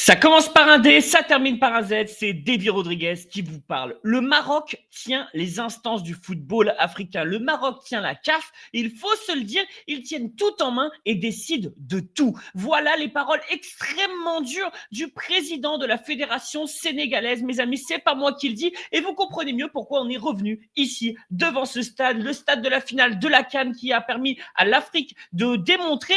Ça commence par un D, ça termine par un Z, c'est Davy Rodriguez qui vous parle. Le Maroc tient les instances du football africain. Le Maroc tient la CAF, il faut se le dire, ils tiennent tout en main et décident de tout. Voilà les paroles extrêmement dures du président de la fédération sénégalaise. Mes amis, c'est pas moi qui le dis et vous comprenez mieux pourquoi on est revenu ici devant ce stade, le stade de la finale de la CAN qui a permis à l'Afrique de démontrer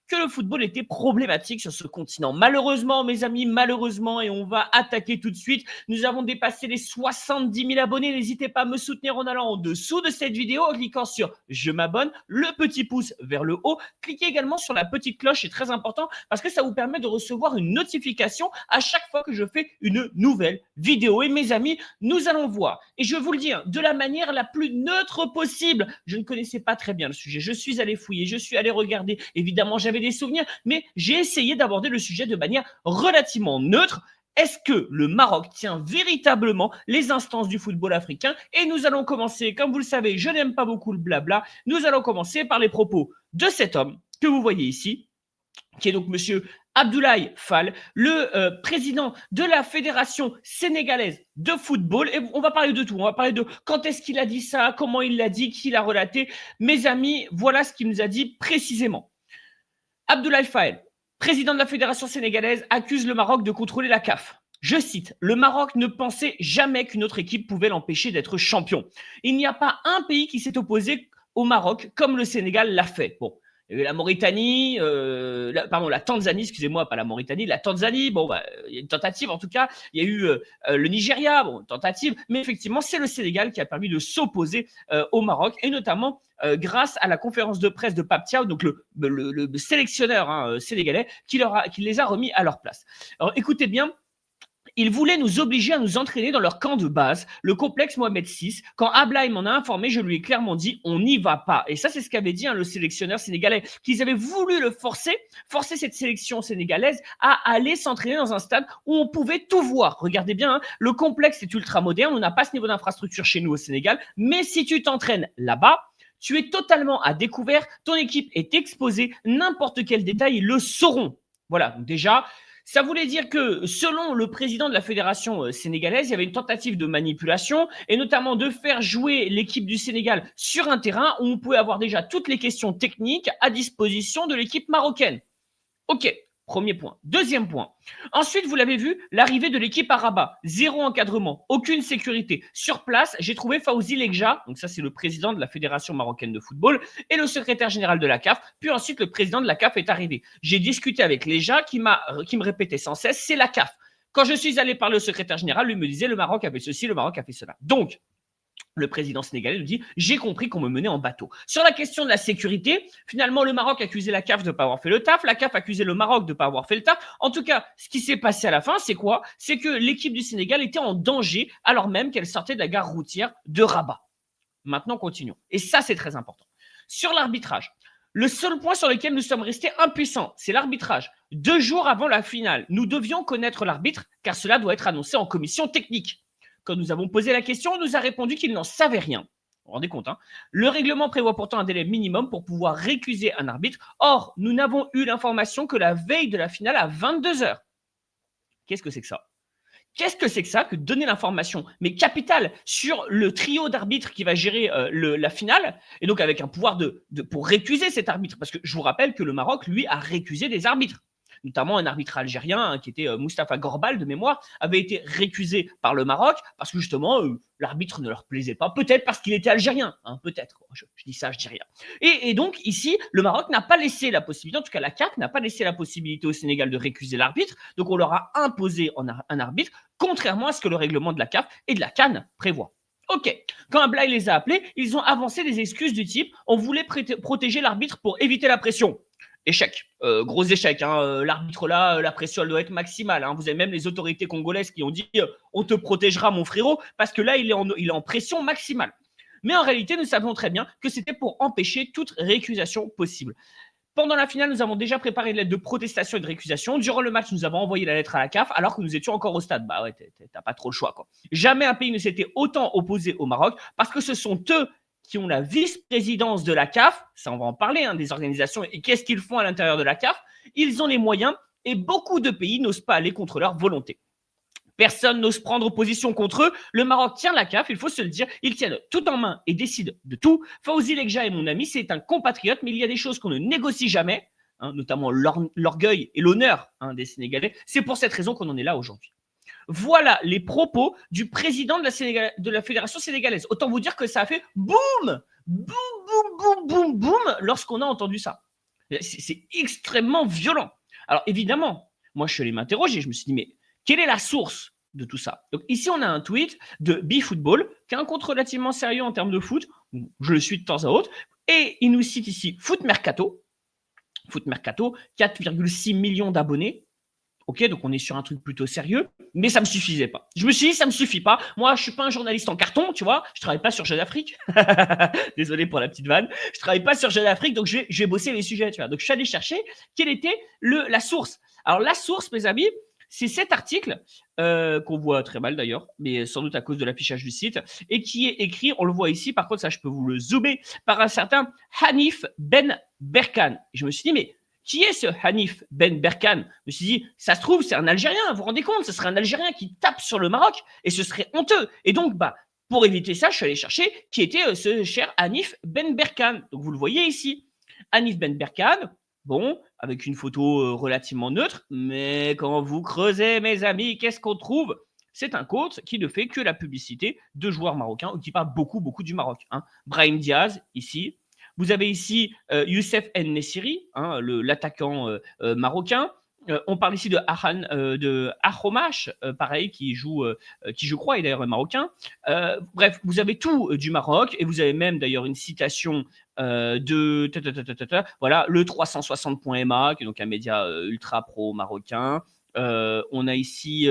que le football était problématique sur ce continent. Malheureusement, mes amis, malheureusement, et on va attaquer tout de suite, nous avons dépassé les 70 000 abonnés. N'hésitez pas à me soutenir en allant en dessous de cette vidéo, en cliquant sur « Je m'abonne », le petit pouce vers le haut. Cliquez également sur la petite cloche, c'est très important parce que ça vous permet de recevoir une notification à chaque fois que je fais une nouvelle vidéo. Et mes amis, nous allons voir, et je vous le dis, de la manière la plus neutre possible. Je ne connaissais pas très bien le sujet, je suis allé fouiller, je suis allé regarder. Évidemment, j'avais des souvenirs, mais j'ai essayé d'aborder le sujet de manière relativement neutre. Est-ce que le Maroc tient véritablement les instances du football africain? Et nous allons commencer, comme vous le savez, je n'aime pas beaucoup le blabla, nous allons commencer par les propos de cet homme que vous voyez ici, qui est donc monsieur Abdoulaye Fall, le président de la Fédération sénégalaise de football. Et on va parler de tout. On va parler de quand est-ce qu'il a dit ça, comment il l'a dit, qui l'a relaté. Mes amis, voilà ce qu'il nous a dit précisément. Abdoulaye Fall, président de la Fédération sénégalaise, accuse le Maroc de contrôler la CAF. Je cite, « Le Maroc ne pensait jamais qu'une autre équipe pouvait l'empêcher d'être champion. Il n'y a pas un pays qui s'est opposé au Maroc comme le Sénégal l'a fait. » Bon, la Mauritanie, la Tanzanie, excusez-moi, pas la Mauritanie, la Tanzanie, bon, il y a une tentative en tout cas, il y a eu le Nigeria, bon, tentative, mais effectivement, c'est le Sénégal qui a permis de s'opposer au Maroc, et notamment grâce à la conférence de presse de Pape Thiaw, donc le sélectionneur sénégalais, qui les a remis à leur place. Alors écoutez bien, ils voulaient nous obliger à nous entraîner dans leur camp de base, le complexe Mohamed VI. Quand Ablaye m'en a informé, je lui ai clairement dit « on n'y va pas ». Et ça, c'est ce qu'avait dit le sélectionneur sénégalais, qu'ils avaient voulu le forcer cette sélection sénégalaise à aller s'entraîner dans un stade où on pouvait tout voir. Regardez bien, le complexe est ultra moderne, on n'a pas ce niveau d'infrastructure chez nous au Sénégal, mais si tu t'entraînes là-bas, tu es totalement à découvert, ton équipe est exposée, n'importe quel détail, ils le sauront. Voilà, donc déjà, ça voulait dire que, selon le président de la fédération sénégalaise, il y avait une tentative de manipulation et notamment de faire jouer l'équipe du Sénégal sur un terrain où on pouvait avoir déjà toutes les questions techniques à disposition de l'équipe marocaine. Ok, premier point. Deuxième point. Ensuite, vous l'avez vu, l'arrivée de l'équipe à Rabat. Zéro encadrement, aucune sécurité. Sur place, j'ai trouvé Fawzi Legja, donc ça c'est le président de la Fédération marocaine de football, et le secrétaire général de la CAF. Puis ensuite, le président de la CAF est arrivé. J'ai discuté avec Legja qui me répétait sans cesse, c'est la CAF. Quand je suis allé parler au secrétaire général, lui me disait le Maroc a fait ceci, le Maroc a fait cela. Donc, le président sénégalais nous dit « j'ai compris qu'on me menait en bateau ». Sur la question de la sécurité, finalement, le Maroc accusait la CAF de ne pas avoir fait le taf, la CAF accusait le Maroc de ne pas avoir fait le taf. En tout cas, ce qui s'est passé à la fin, c'est quoi? C'est que l'équipe du Sénégal était en danger alors même qu'elle sortait de la gare routière de Rabat. Maintenant, continuons. Et ça, c'est très important. Sur l'arbitrage, le seul point sur lequel nous sommes restés impuissants, c'est l'arbitrage. 2 jours avant la finale, nous devions connaître l'arbitre car cela doit être annoncé en commission technique. Quand nous avons posé la question, on nous a répondu qu'il n'en savait rien. Vous vous rendez compte, hein? Le règlement prévoit pourtant un délai minimum pour pouvoir récuser un arbitre. Or, nous n'avons eu l'information que la veille de la finale à 22 h. Qu'est-ce que c'est que ça? Qu'est-ce que c'est que ça que de donner l'information, mais capitale, sur le trio d'arbitres qui va gérer la finale, et donc avec un pouvoir pour récuser cet arbitre? Parce que je vous rappelle que le Maroc, lui, a récusé des arbitres. Notamment un arbitre algérien qui était Mustapha Gorbal de mémoire, avait été récusé par le Maroc parce que justement l'arbitre ne leur plaisait pas, peut-être parce qu'il était algérien, hein, peut-être, je dis ça, je dis rien. Et donc ici, le Maroc n'a pas laissé la possibilité, en tout cas la CAF n'a pas laissé la possibilité au Sénégal de récuser l'arbitre, donc on leur a imposé un arbitre, contrairement à ce que le règlement de la CAF et de la CAN prévoit. Ok, quand Ablaye les a appelés, ils ont avancé des excuses du type « on voulait protéger l'arbitre pour éviter la pression ». Échec, gros échec, hein. L'arbitre là, la pression elle doit être maximale, hein. Vous avez même les autorités congolaises qui ont dit on te protégera mon frérot, parce que là il est en pression maximale. Mais en réalité, nous savons très bien que c'était pour empêcher toute récusation possible. Pendant la finale, nous avons déjà préparé une lettre de protestation et de récusation. Durant le match, nous avons envoyé la lettre à la CAF alors que nous étions encore au stade. Bah ouais, t'as pas trop le choix, quoi. Jamais un pays ne s'était autant opposé au Maroc parce que ce sont eux qui ont la vice-présidence de la CAF, ça on va en parler, hein, des organisations, et qu'est-ce qu'ils font à l'intérieur de la CAF? Ils ont les moyens et beaucoup de pays n'osent pas aller contre leur volonté. Personne n'ose prendre position contre eux. Le Maroc tient la CAF, il faut se le dire. Ils tiennent tout en main et décident de tout. Fawzi Lekja est mon ami, c'est un compatriote, mais il y a des choses qu'on ne négocie jamais, notamment l'orgueil et l'honneur des Sénégalais. C'est pour cette raison qu'on en est là aujourd'hui. Voilà les propos du président de la Fédération sénégalaise. Autant vous dire que ça a fait boum, boum, boum, boum, boum, boum lorsqu'on a entendu ça. C'est extrêmement violent. Alors évidemment, moi je suis allé m'interroger, je me suis dit mais quelle est la source de tout ça? Donc ici on a un tweet de BeFootball, qui est un compte relativement sérieux en termes de foot, je le suis de temps à autre, et il nous cite ici Foot Mercato, 4,6 millions d'abonnés. Ok, donc on est sur un truc plutôt sérieux, mais ça me suffisait pas. Je me suis dit, ça me suffit pas. Moi, je suis pas un journaliste en carton, tu vois. Je travaille pas sur Jeune Afrique. Désolé pour la petite vanne. Je travaille pas sur Jeune Afrique, donc je vais bosser les sujets, tu vois. Donc je suis allé chercher quelle était la source. Alors la source, mes amis, c'est cet article qu'on voit très mal d'ailleurs, mais sans doute à cause de l'affichage du site, et qui est écrit, on le voit ici, par contre ça je peux vous le zoomer, par un certain Hanif Ben Berkan. Et je me suis dit, mais qui est ce Hanif Ben Berkan? Je me suis dit, ça se trouve, c'est un Algérien, vous vous rendez compte? Ce serait un Algérien qui tape sur le Maroc et ce serait honteux. Et donc, pour éviter ça, je suis allé chercher qui était ce cher Hanif Ben Berkan. Donc, vous le voyez ici. Hanif Ben Berkan, bon, avec une photo relativement neutre, mais quand vous creusez, mes amis, qu'est-ce qu'on trouve? C'est un compte qui ne fait que la publicité de joueurs marocains ou qui parle beaucoup, beaucoup du Maroc. Brahim Diaz, ici. Vous avez ici Youssef En-Nesyri, l'attaquant marocain. On parle ici de Ahomash, pareil, qui joue, qui je crois est d'ailleurs marocain. Bref, vous avez tout du Maroc et vous avez même d'ailleurs une citation voilà, le 360.ma, qui est donc un média ultra pro marocain. On a ici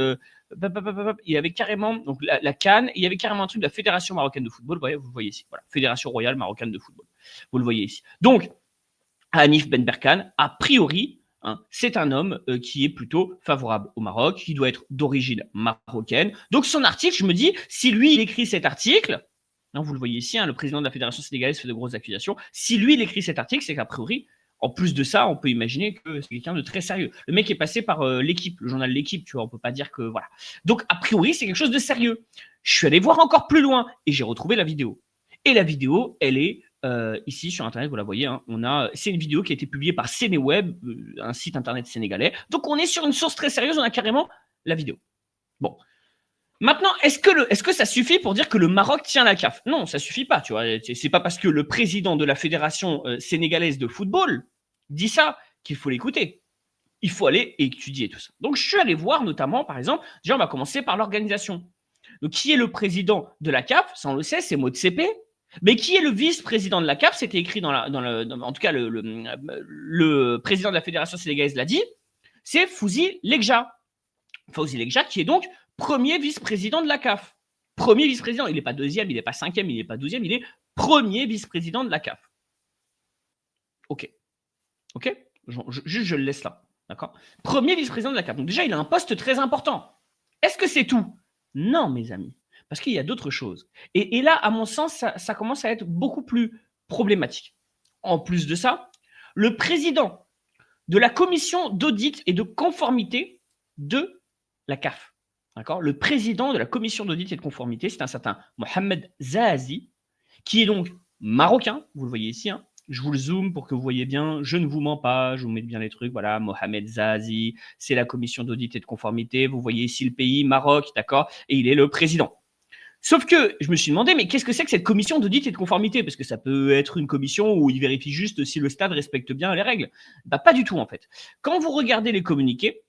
il y avait carrément donc la CAN, il y avait carrément un truc de la Fédération marocaine de football. Vous le voyez ici. Voilà, Fédération royale marocaine de football. Vous le voyez ici. Donc, Hanif Ben Berkan, a priori, c'est un homme qui est plutôt favorable au Maroc, qui doit être d'origine marocaine. Donc, son article, je me dis, si lui, il écrit cet article, vous le voyez ici, le président de la Fédération sénégalaise fait de grosses accusations. Si lui, il écrit cet article, c'est qu'a priori, en plus de ça, on peut imaginer que c'est quelqu'un de très sérieux. Le mec est passé par l'équipe, le journal L'équipe, tu vois, on peut pas dire que voilà. Donc, a priori, c'est quelque chose de sérieux. Je suis allé voir encore plus loin et j'ai retrouvé la vidéo. Et la vidéo, elle est ici sur Internet, vous la voyez. C'est une vidéo qui a été publiée par Sénéweb, un site Internet sénégalais. Donc, on est sur une source très sérieuse, on a carrément la vidéo. Bon. Maintenant, est-ce que ça suffit pour dire que le Maroc tient la CAF? Non, ça suffit pas, tu vois. C'est pas parce que le président de la Fédération sénégalaise de football dit ça qu'il faut l'écouter. Il faut aller étudier tout ça. Donc, je suis allé voir notamment, par exemple, déjà, on va commencer par l'organisation. Donc, qui est le président de la CAF? Ça, on le sait, c'est Motsepe. Mais qui est le vice-président de la CAF? C'était écrit en tout cas, le président de la Fédération sénégalaise l'a dit. C'est Fawzi Lekja. Fawzi Lekja, qui est donc premier vice-président de la CAF. Premier vice-président. Il n'est pas deuxième, il n'est pas cinquième, il n'est pas douzième, il est premier vice-président de la CAF. Ok. Je le laisse là. D'accord. Premier vice-président de la CAF. Donc déjà, il a un poste très important. Est-ce que c'est tout? Non, mes amis. Parce qu'il y a d'autres choses. Et là, à mon sens, ça commence à être beaucoup plus problématique. En plus de ça, le président de la commission d'audit et de conformité de la CAF. D'accord. Le président de la commission d'audit et de conformité, c'est un certain Mohamed Zahazi, qui est donc marocain, vous le voyez ici. Je vous le zoome pour que vous voyez bien, je ne vous mens pas, je vous mets bien les trucs. Voilà, Mohamed Zahazi, c'est la commission d'audit et de conformité. Vous voyez ici le pays, Maroc, d'accord, et il est le président. Sauf que je me suis demandé, mais qu'est-ce que c'est que cette commission d'audit et de conformité? Parce que ça peut être une commission où il vérifie juste si le stade respecte bien les règles. Pas du tout en fait. Quand vous regardez les communiqués,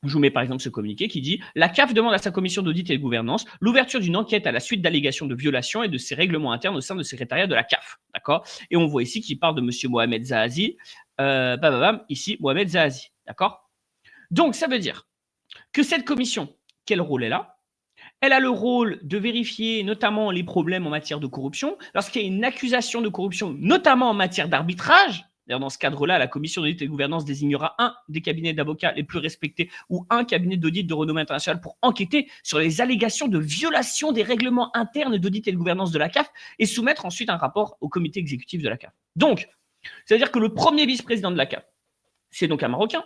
je vous mets par exemple ce communiqué qui dit « La CAF demande à sa commission d'audit et de gouvernance l'ouverture d'une enquête à la suite d'allégations de violation et de ses règlements internes au sein du secrétariat de la CAF. » D'accord. Et on voit ici qu'il parle de M. Mohamed Zahazi. Ici, Mohamed Zahazi. D'accord. Donc, ça veut dire que cette commission, quel rôle elle a? Elle a le rôle de vérifier notamment les problèmes en matière de corruption. Lorsqu'il y a une accusation de corruption, notamment en matière d'arbitrage, d'ailleurs, dans ce cadre-là, la commission d'audit et de gouvernance désignera un des cabinets d'avocats les plus respectés ou un cabinet d'audit de renommée internationale pour enquêter sur les allégations de violation des règlements internes d'audit et de gouvernance de la CAF et soumettre ensuite un rapport au comité exécutif de la CAF. Donc, c'est-à-dire que le premier vice-président de la CAF, c'est donc un Marocain,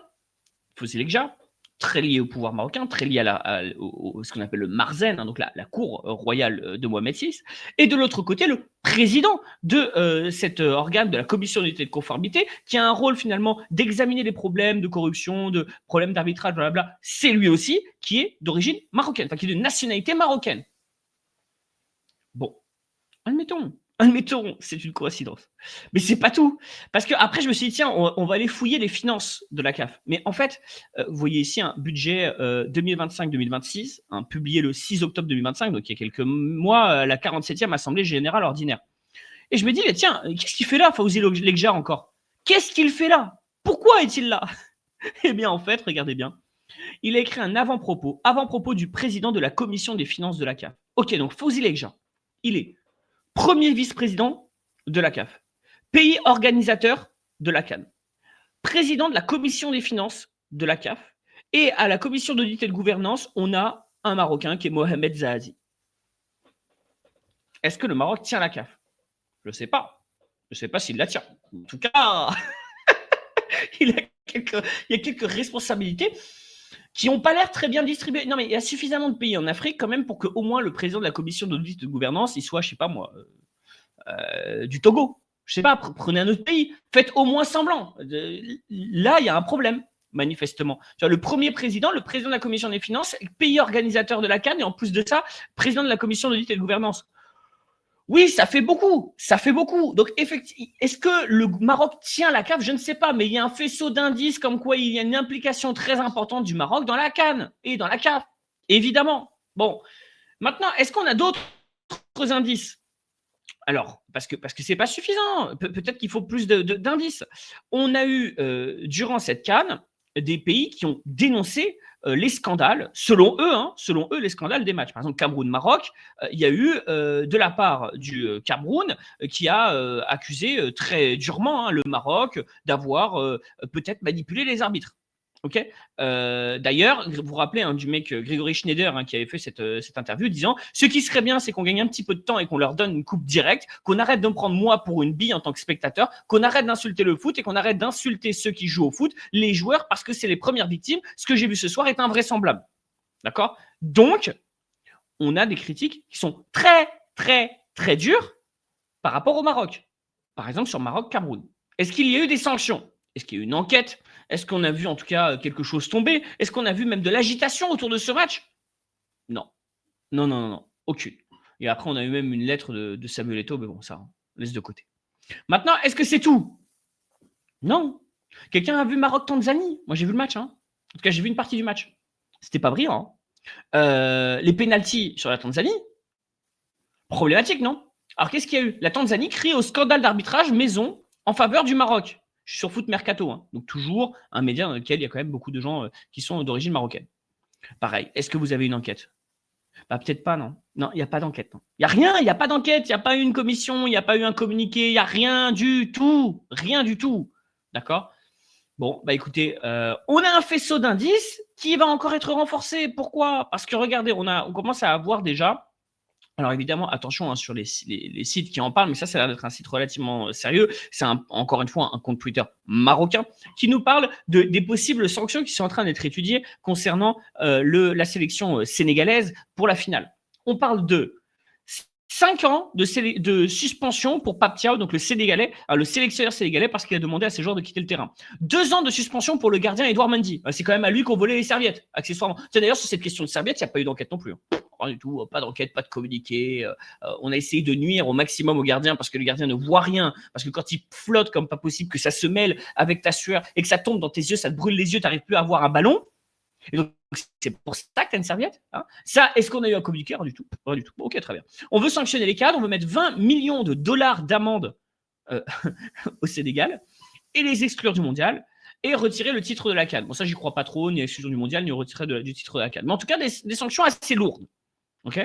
Fossil Ekja, très lié au pouvoir marocain, très lié à ce qu'on appelle le Marzen, donc la cour royale de Mohamed VI, et de l'autre côté, le président de cet organe de la commission d'unité de conformité, qui a un rôle finalement d'examiner les problèmes de corruption, de problèmes d'arbitrage, blablabla. C'est lui aussi qui est d'origine marocaine, enfin qui est de nationalité marocaine. Bon, admettons, c'est une coïncidence. Mais c'est pas tout. Parce que après, je me suis dit, tiens, on va aller fouiller les finances de la CAF. Mais en fait, vous voyez ici un budget 2025-2026, publié le 6 octobre 2025, donc il y a quelques mois, la 47e Assemblée Générale Ordinaire. Et je me dis, mais tiens, qu'est-ce qu'il fait là, Fawzi Lekja, encore? Qu'est-ce qu'il fait là? Pourquoi est-il là? Eh bien, en fait, regardez bien. Il a écrit un avant-propos du président de la commission des finances de la CAF. Ok, donc Fawzi Lekja, il est premier vice-président de la CAF, pays organisateur de la CAN, président de la commission des finances de la CAF, et à la commission d'audit et de gouvernance, on a un Marocain qui est Mohamed Zahazi. Est-ce que le Maroc tient la CAF? Je ne sais pas. Je ne sais pas s'il la tient. En tout cas, il y a quelques responsabilités qui n'ont pas l'air très bien distribuées. Non, mais il y a suffisamment de pays en Afrique quand même pour qu'au moins le président de la commission d'audit et de gouvernance, il soit, je ne sais pas moi, du Togo. Je ne sais pas, prenez un autre pays. Faites au moins semblant. Là, il y a un problème, manifestement. Tu vois, le premier président, le président de la commission des finances, pays organisateur de la CAN, et en plus de ça, président de la commission d'audit et de gouvernance. Oui, ça fait beaucoup. Ça fait beaucoup. Donc, effectivement, est-ce que le Maroc tient la CAF? Je ne sais pas, mais il y a un faisceau d'indices comme quoi il y a une implication très importante du Maroc dans la CAN et dans la CAF. Évidemment. Bon. Maintenant, est-ce qu'on a d'autres indices? Alors, parce que c'est pas suffisant. Peut-être qu'il faut plus d'indices. On a eu, durant cette CAN, des pays qui ont dénoncé les scandales, selon eux, les scandales des matchs. Par exemple, Cameroun-Maroc, il y a eu de la part du Cameroun qui a accusé très durement le Maroc d'avoir peut-être manipulé les arbitres. Ok. D'ailleurs, vous vous rappelez du mec Grégory Schneider qui avait fait cette interview disant ce qui serait bien, c'est qu'on gagne un petit peu de temps et qu'on leur donne une coupe directe, qu'on arrête de me prendre moi pour une bille en tant que spectateur, qu'on arrête d'insulter le foot et qu'on arrête d'insulter ceux qui jouent au foot, les joueurs, parce que c'est les premières victimes. Ce que j'ai vu ce soir est invraisemblable. D'accord? Donc, on a des critiques qui sont très, très, très dures par rapport au Maroc. Par exemple, sur Maroc-Cameroun. Est-ce qu'il y a eu des sanctions? Est-ce qu'il y a eu une enquête? Est-ce qu'on a vu en tout cas quelque chose tomber? Est-ce qu'on a vu même de l'agitation autour de ce match? Non. Non. Aucune. Et après, on a eu même une lettre de Samuel Eto'o, mais bon, ça, on laisse de côté. Maintenant, est-ce que c'est tout? Non. Quelqu'un a vu Maroc-Tanzanie? Moi, j'ai vu le match. En tout cas, j'ai vu une partie du match. C'était pas brillant. Les pénaltys sur la Tanzanie? Problématique, non? Alors, qu'est-ce qu'il y a eu? La Tanzanie crie au scandale d'arbitrage maison en faveur du Maroc. Je suis sur Foot Mercato, donc toujours un média dans lequel il y a quand même beaucoup de gens qui sont d'origine marocaine. Pareil, est-ce que vous avez une enquête? Peut-être pas, non. Non, il n'y a pas d'enquête. Il n'y a rien, il n'y a pas d'enquête, il n'y a pas eu une commission, il n'y a pas eu un communiqué, il n'y a rien du tout. Rien du tout. D'accord? Bon, écoutez, on a un faisceau d'indices qui va encore être renforcé. Pourquoi? Parce que regardez, on commence à avoir déjà. Alors évidemment, attention sur les sites qui en parlent, mais ça a l'air d'être un site relativement sérieux. C'est encore une fois un compte Twitter marocain qui nous parle des possibles sanctions qui sont en train d'être étudiées concernant la sélection sénégalaise pour la finale. On parle de 5 ans de suspension pour Pape Thiaw, donc le sélectionneur sénégalais, parce qu'il a demandé à ses joueurs de quitter le terrain. 2 ans de suspension pour le gardien Edouard Mendy. C'est quand même à lui qu'on volait les serviettes, accessoirement. D'ailleurs, sur cette question de serviettes, il n'y a pas eu d'enquête non plus. Rien du tout, pas d'enquête, pas de communiqué. On a essayé de nuire au maximum au gardien parce que le gardien ne voit rien. Parce que quand il flotte comme pas possible, que ça se mêle avec ta sueur et que ça tombe dans tes yeux, ça te brûle les yeux, tu n'arrives plus à voir un ballon. Et donc, c'est pour ça que tu as une serviette. Ça, est-ce qu'on a eu un communiqué? Rien du tout. Rien du tout. Ok, très bien. On veut sanctionner les cadres, on veut mettre 20 millions de dollars d'amende au Sénégal et les exclure du mondial et retirer le titre de la CAN. Bon, ça, j'y crois pas trop, ni exclusion du mondial, ni retirer du titre de la CAN. Mais en tout cas, des sanctions assez lourdes. Ok.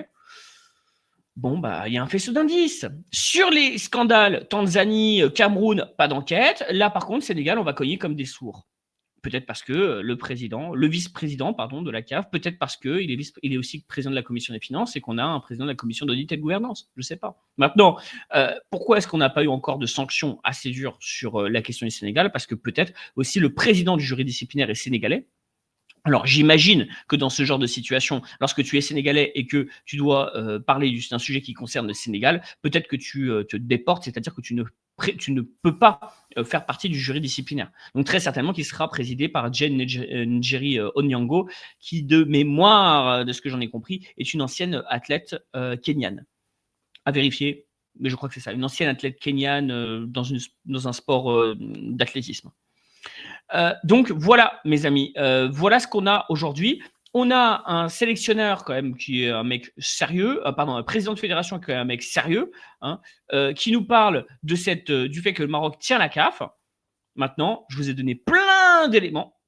Bon, il y a un faisceau d'indices. Sur les scandales Tanzanie, Cameroun, pas d'enquête. Là, par contre, Sénégal, on va cogner comme des sourds. Peut-être parce que le vice-président de la CAF, peut-être parce qu'il est aussi président de la commission des finances et qu'on a un président de la commission d'audit et de gouvernance. Je ne sais pas. Maintenant, pourquoi est-ce qu'on n'a pas eu encore de sanctions assez dures sur la question du Sénégal? Parce que peut-être aussi le président du jury disciplinaire est sénégalais. Alors, j'imagine que dans ce genre de situation, lorsque tu es sénégalais et que tu dois, parler d'un sujet qui concerne le Sénégal, peut-être que tu, te déportes, c'est-à-dire que tu ne peux pas, faire partie du jury disciplinaire. Donc très certainement qu'il sera présidé par Jane Njeri, Onyango qui de mémoire, de ce que j'en ai compris, est une ancienne athlète, kenyane. À vérifier, mais je crois que c'est ça, une ancienne athlète kenyane, dans un sport, d'athlétisme. Donc voilà, mes amis, voilà ce qu'on a aujourd'hui. On a un sélectionneur quand même qui est un mec sérieux, pardon, un président de fédération qui est un mec sérieux, hein, qui nous parle du fait que le Maroc tient la CAF. Maintenant, je vous ai donné plein d'éléments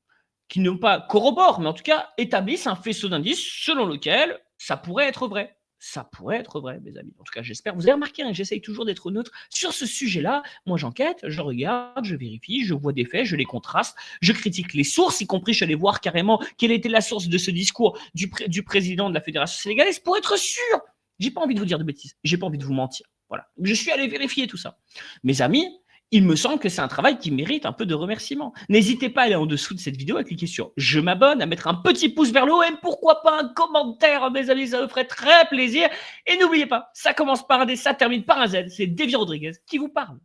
qui n'ont pas corroborent, mais en tout cas établissent un faisceau d'indices selon lequel ça pourrait être vrai. Ça pourrait être vrai, mes amis. En tout cas, j'espère. Vous avez remarqué, hein, j'essaye toujours d'être neutre sur ce sujet-là. Moi, j'enquête, je regarde, je vérifie, je vois des faits, je les contraste, je critique les sources, y compris je suis allé voir carrément quelle était la source de ce discours du président de la Fédération sénégalaise pour être sûr. J'ai pas envie de vous dire de bêtises, j'ai pas envie de vous mentir. Voilà. Je suis allé vérifier tout ça. Mes amis, il me semble que c'est un travail qui mérite un peu de remerciement. N'hésitez pas à aller en dessous de cette vidéo, à cliquer sur je m'abonne, à mettre un petit pouce vers le haut et pourquoi pas un commentaire, mes amis, ça me ferait très plaisir. Et n'oubliez pas, ça commence par un D, ça termine par un Z. C'est Davy Rodriguez qui vous parle.